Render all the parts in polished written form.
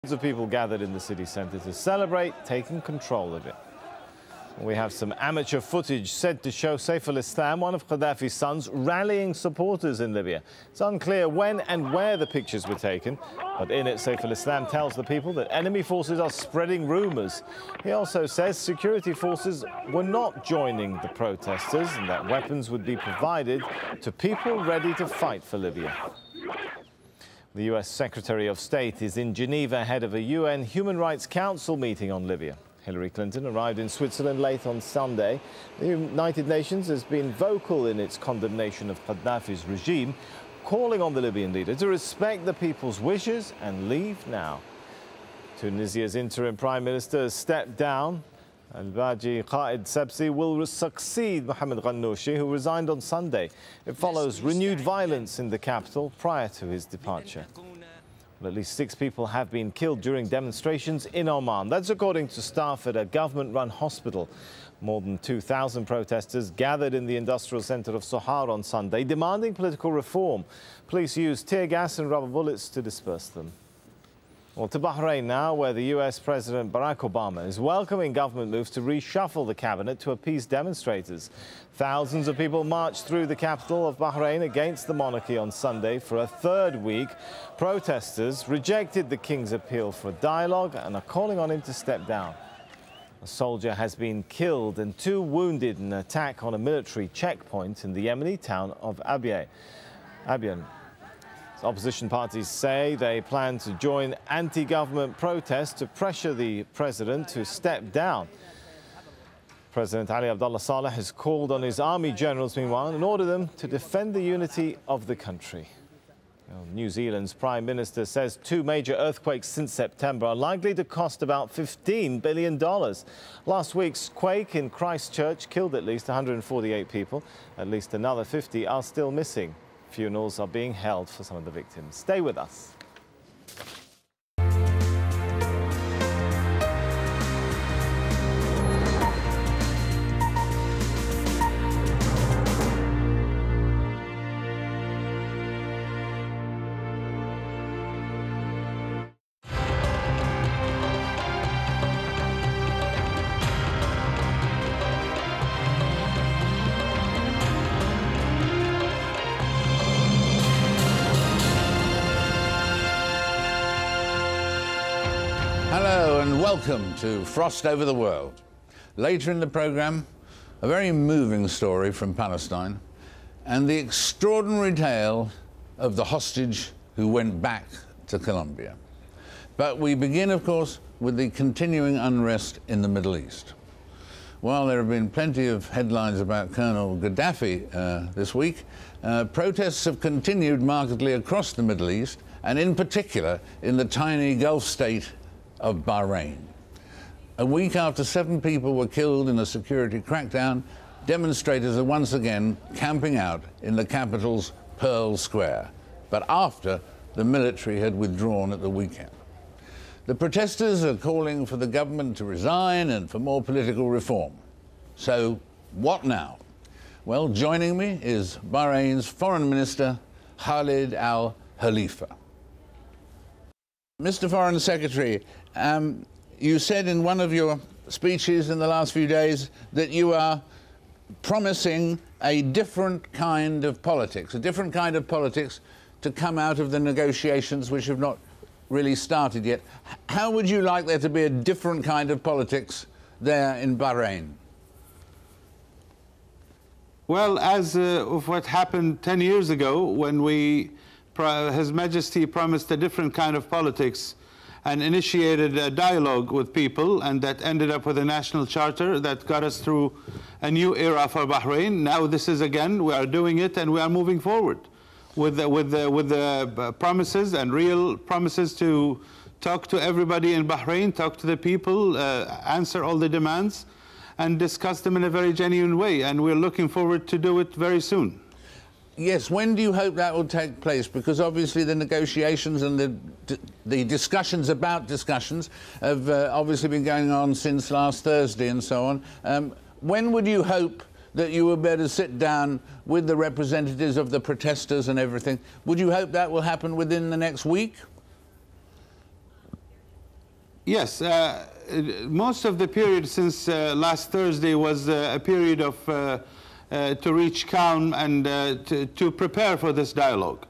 Of people gathered in the city centre to celebrate taking control of it. We have some amateur footage said to show Saif al-Islam, one of Gaddafi's sons, rallying supporters in Libya. It's unclear when and where the pictures were taken, but in it Saif al-Islam tells the people that enemy forces are spreading rumours. He also says security forces were not joining the protesters and that weapons would be provided to people ready to fight for Libya. The US Secretary of State is in Geneva ahead of a UN Human Rights Council meeting on Libya. Hillary Clinton arrived in Switzerland late on Sunday. The United Nations has been vocal in its condemnation of Gaddafi's regime, calling on the Libyan leader to respect the people's wishes and leave now. Tunisia's interim Prime Minister has stepped down. Al-Baji Qaid Sabsi will succeed Mohamed Ghannouchi, who resigned on Sunday. It follows renewed violence in the capital prior to his departure. At least 6 people have been killed during demonstrations in Oman. That's according to staff at a government-run hospital. More than 2,000 protesters gathered in the industrial centre of Sohar on Sunday, demanding political reform. Police used tear gas and rubber bullets to disperse them. Well, to Bahrain now, where the US President Barack Obama is welcoming government moves to reshuffle the cabinet to appease demonstrators. Thousands of people marched through the capital of Bahrain against the monarchy on Sunday for a 3rd week. Protesters rejected the king's appeal for dialogue and are calling on him to step down. A soldier has been killed and 2 wounded in an attack on a military checkpoint in the Yemeni town of Abyan. Opposition parties say they plan to join anti-government protests to pressure the president to step down. President Ali Abdullah Saleh has called on his army generals, meanwhile, and ordered them to defend the unity of the country. New Zealand's Prime Minister says 2 major earthquakes since September are likely to cost about $15 billion. Last week's quake in Christchurch killed at least 148 people. At least another 50 are still missing. Funerals are being held for some of the victims. Stay with us. Hello and welcome to Frost Over the World. Later in the programme, a very moving story from Palestine and the extraordinary tale of the hostage who went back to Colombia. But we begin, of course, with the continuing unrest in the Middle East. While there have been plenty of headlines about Colonel Gaddafi this week, protests have continued markedly across the Middle East, and in particular in the tiny Gulf state of Bahrain. A week after 7 people were killed in a security crackdown, demonstrators are once again camping out in the capital's Pearl Square, but after the military had withdrawn at the weekend. The protesters are calling for the government to resign and for more political reform. So, what now? Well, joining me is Bahrain's Foreign Minister, Khalid al-Khalifa. Mr. Foreign Secretary, you said in one of your speeches in the last few days that you are promising a different kind of politics, to come out of the negotiations which have not really started yet. How would you like there to be a different kind of politics there in Bahrain? Well, as of what happened 10 years ago when His Majesty promised a different kind of politics and initiated a dialogue with people, and that ended up with a national charter that got us through a new era for Bahrain. Now this is again, we are doing it and we are moving forward with the promises and real promises to talk to everybody in Bahrain, talk to the people, answer all the demands and discuss them in a very genuine way, and we're looking forward to do it very soon. Yes, when do you hope that will take place? Because obviously the negotiations and the discussions about discussions have obviously been going on since last Thursday and so on. When would you hope that you will be able to sit down with the representatives of the protesters and everything? Would you hope that will happen within the next week? Yes, most of the period since last Thursday was a period of to reach calm and to prepare for this dialogue.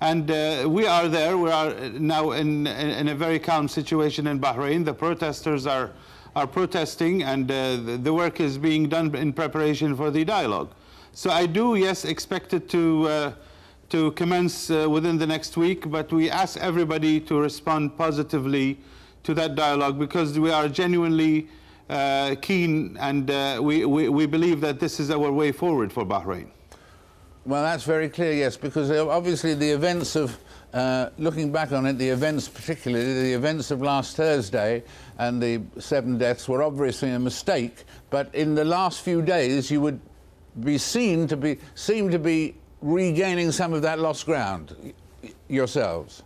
And we are there. We are now in a very calm situation in Bahrain. The protesters are protesting, and the work is being done in preparation for the dialogue. So I do, yes, expect it to commence within the next week, but we ask everybody to respond positively to that dialogue, because we are genuinely keen, and we believe that this is our way forward for Bahrain. Well, that's very clear, yes, because obviously the events of, looking back on it, the events, particularly the events of last Thursday and the 7 deaths, were obviously a mistake, but in the last few days you would be seem to be regaining some of that lost ground yourselves.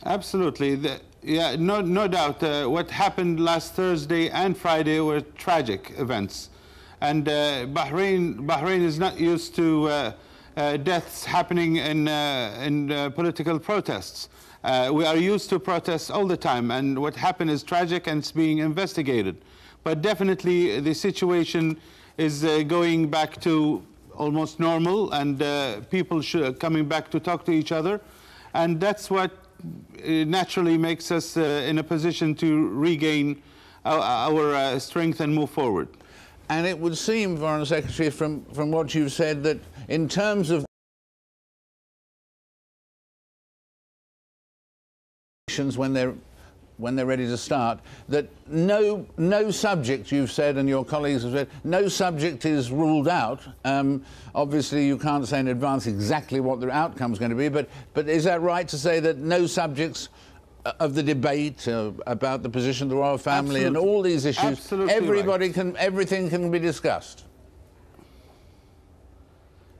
Absolutely. Yeah, no doubt. What happened last Thursday and Friday were tragic events. And Bahrain is not used to deaths happening in political protests. We are used to protests all the time, and what happened is tragic and it's being investigated. But definitely the situation is going back to almost normal, and people coming back to talk to each other. And that's what naturally makes us in a position to regain our strength and move forward. And it would seem, Foreign Secretary, from what you've said, that in terms of when they're ready to start, that no subject, you've said, and your colleagues have said, no subject is ruled out. Obviously, you can't say in advance exactly what the outcome is going to be, but is that right to say that no subjects of the debate about the position of the royal family and all these issues, Absolutely everybody right. Everything can be discussed?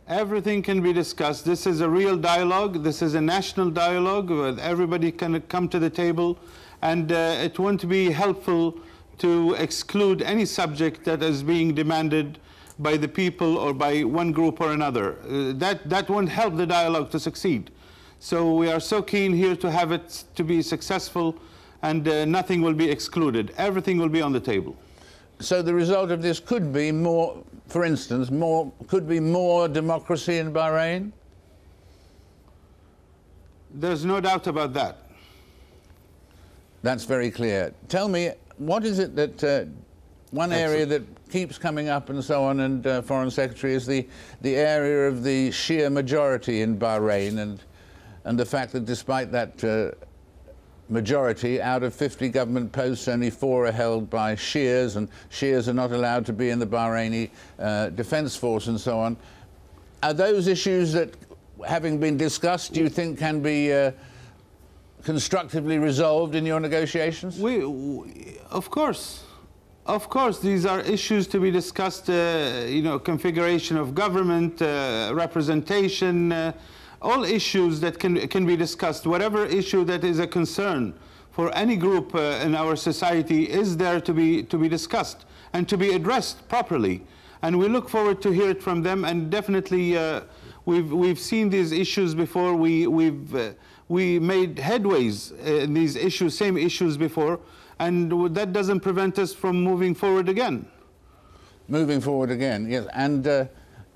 Everything can be discussed. This is a real dialogue. This is a national dialogue where everybody can come to the table, and it won't be helpful to exclude any subject that is being demanded by the people or by one group or another. That won't help the dialogue to succeed. So we are so keen here to have it to be successful, and nothing will be excluded. Everything will be on the table. So the result of this could be more, for instance, could be more democracy in Bahrain? There's no doubt about that. That's very clear. Tell me, what is it that one area that keeps coming up and so on, and Foreign Secretary, is the area of the Shia majority in Bahrain, and the fact that despite that majority, out of 50 government posts, only 4 are held by Shias, and Shias are not allowed to be in the Bahraini Defence Force and so on. Are those issues that, having been discussed, do you think can be constructively resolved in your negotiations? Of course. Of course, these are issues to be discussed, you know, configuration of government, representation, all issues that can be discussed. Whatever issue that is a concern for any group in our society is there to be discussed and to be addressed properly. And we look forward to hear it from them. And definitely, we've seen these issues before. We made headways in these issues, same issues before, and that doesn't prevent us from moving forward again. Moving forward again, yes.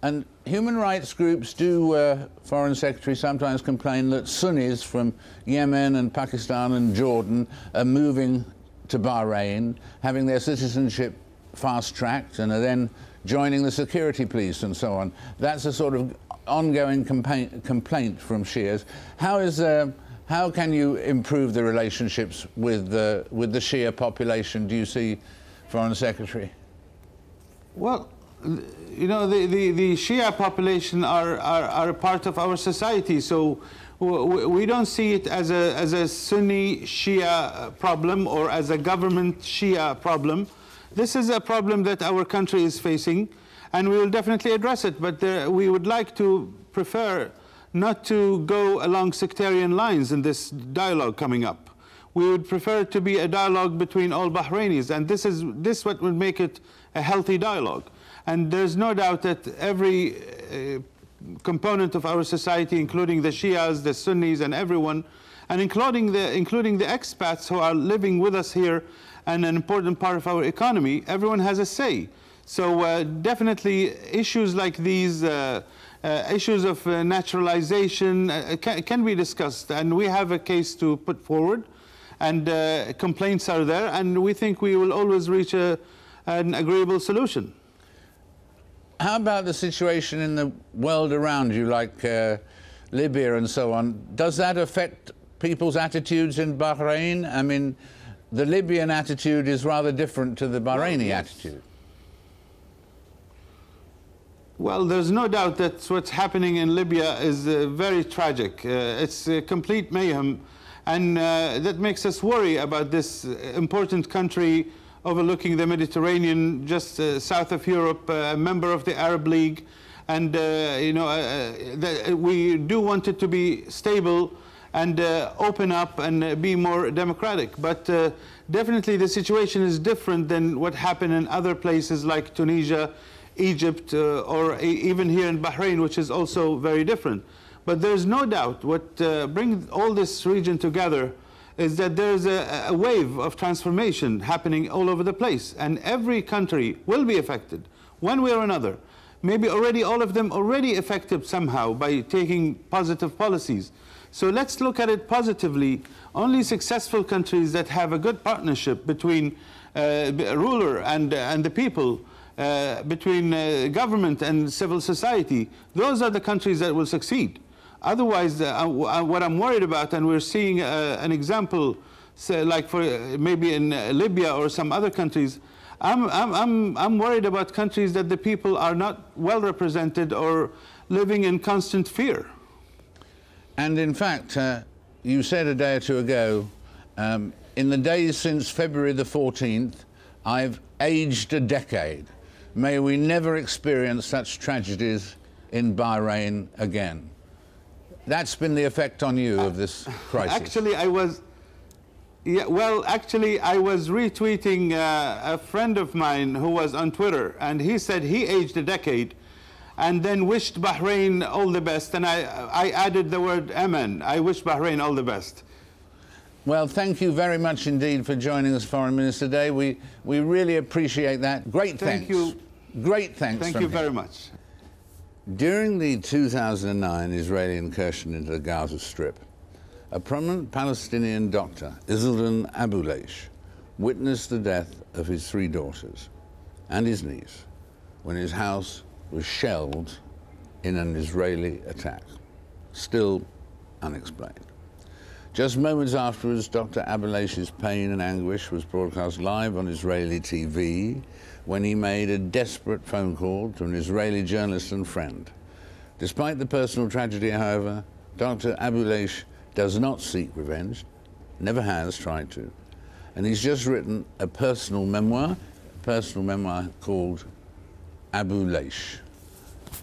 And human rights groups do, Foreign Secretary, sometimes complain that Sunnis from Yemen and Pakistan and Jordan are moving to Bahrain, having their citizenship fast-tracked, and are then joining the security police and so on. That's a sort of ongoing complaint from Shias. How can you improve the relationships with the Shia population, do you see, Foreign Secretary? Well, you know, the Shia population are a part of our society, so we don't see it as a Sunni Shia problem or as a government Shia problem. This is a problem that our country is facing, and we will definitely address it, but we would like to prefer not to go along sectarian lines in this dialogue coming up. We would prefer it to be a dialogue between all Bahrainis, and this what would make it a healthy dialogue. And there's no doubt that every component of our society, including the Shias, the Sunnis, and everyone, and including the expats who are living with us here and an important part of our economy. Everyone has a say. So definitely issues like these, issues of naturalization can be discussed, and we have a case to put forward, and complaints are there, and we think we will always reach an agreeable solution. How about the situation in the world around you, like Libya and so on? Does that affect people's attitudes in Bahrain? I mean, the Libyan attitude is rather different to the Bahraini attitude. Well, there's no doubt that what's happening in Libya is very tragic. It's complete mayhem, and that makes us worry about this important country overlooking the Mediterranean, just south of Europe, a member of the Arab League, and we do want it to be stable and open up and be more democratic. But definitely the situation is different than what happened in other places like Tunisia, Egypt, or even here in Bahrain, which is also very different. But there's no doubt what brings all this region together is that there's a wave of transformation happening all over the place, and every country will be affected one way or another. Maybe already all of them already affected somehow by taking positive policies. So let's look at it positively. Only successful countries that have a good partnership between a ruler and the people, between government and civil society, those are the countries that will succeed. Otherwise, what I'm worried about, and we're seeing an example, say, like for maybe in Libya or some other countries, I'm worried about countries that the people are not well represented or living in constant fear. And in fact, you said a day or two ago, in the days since February the 14th, I've aged a decade. May we never experience such tragedies in Bahrain again. That's been the effect on you of this crisis. Actually, I was retweeting a friend of mine who was on Twitter, and he said he aged a decade and then wished Bahrain all the best, and I added the word amen. I wish Bahrain all the best. Well, thank you very much indeed for joining us, Foreign Minister Day. We really appreciate that. Great thanks. Thank you. Great thanks. Thank you very much. During the 2009 Israeli incursion into the Gaza Strip, a prominent Palestinian doctor, Izzeldin Abuleish, witnessed the death of his 3 daughters and his niece when his house was shelled in an Israeli attack, still unexplained. Just moments afterwards, Dr. Abuleish's pain and anguish was broadcast live on Israeli TV when he made a desperate phone call to an Israeli journalist and friend. Despite the personal tragedy, however, Dr. Abuleish does not seek revenge, never has tried to, and he's just written a personal memoir called Abuleish.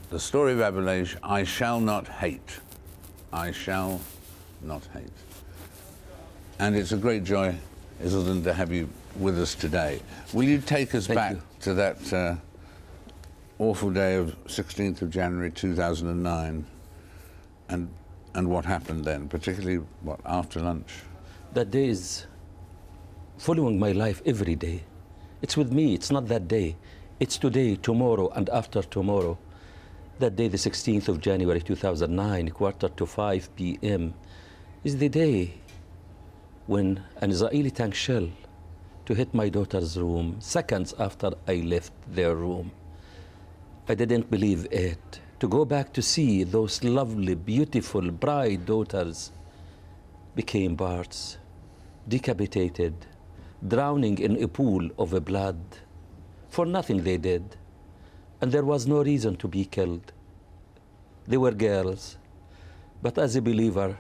The story of Abuleish, I Shall Not Hate. I Shall Not Hate. And it's a great joy, Izzeldin, to have you with us today. Will you take us back to that awful day of 16th of January 2009 and what happened then, particularly what, after lunch? That day is following my life every day. It's with me, it's not that day. It's today, tomorrow, and after tomorrow. That day, the 16th of January 2009, 4:45 p.m., is the day when an Israeli tank shell to hit my daughter's room, seconds after I left their room. I didn't believe it. To go back to see those lovely, beautiful, bright daughters became parts, decapitated, drowning in a pool of blood, for nothing they did. And there was no reason to be killed. They were girls. But as a believer,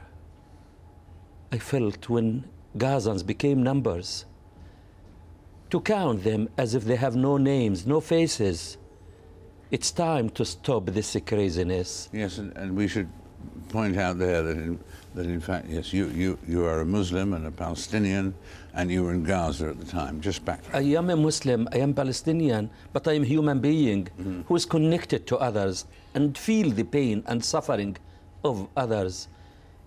I felt when Gazans became numbers, to count them as if they have no names, no faces. It's time to stop this craziness. Yes, and we should point out there that in fact, yes, you are a Muslim and a Palestinian, and you were in Gaza at the time, just back. I am a Muslim, I am Palestinian, but I am a human being who is connected to others and feel the pain and suffering of others.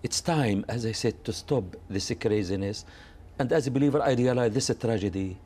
It's time, as I said, to stop this craziness. And as a believer, I realize this tragedy